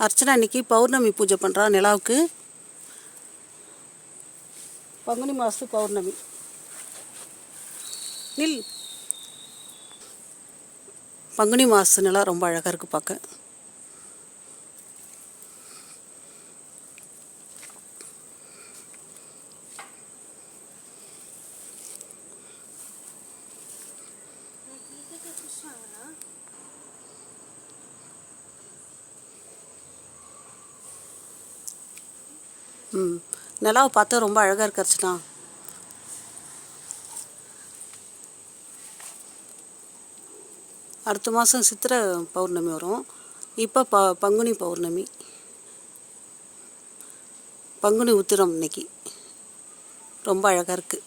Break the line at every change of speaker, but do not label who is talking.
அர்ச்சனா இன்னைக்கு பௌர்ணமி பூஜை பண்ணுறா நிலாவுக்கு. பங்குனி மாதத்து பௌர்ணமி. நில். பங்குனி மாதத்து நிலா ரொம்ப அழகாக இருக்குது பார்க்க. நிலாவை பார்த்தா ரொம்ப அழகாக இருக்கு அர்ச்சனா. அடுத்த மாதம் சித்திரை பௌர்ணமி வரும். இப்போ பங்குனி பௌர்ணமி, பங்குனி உத்திரம் இன்னைக்கு. ரொம்ப அழகாக இருக்குது.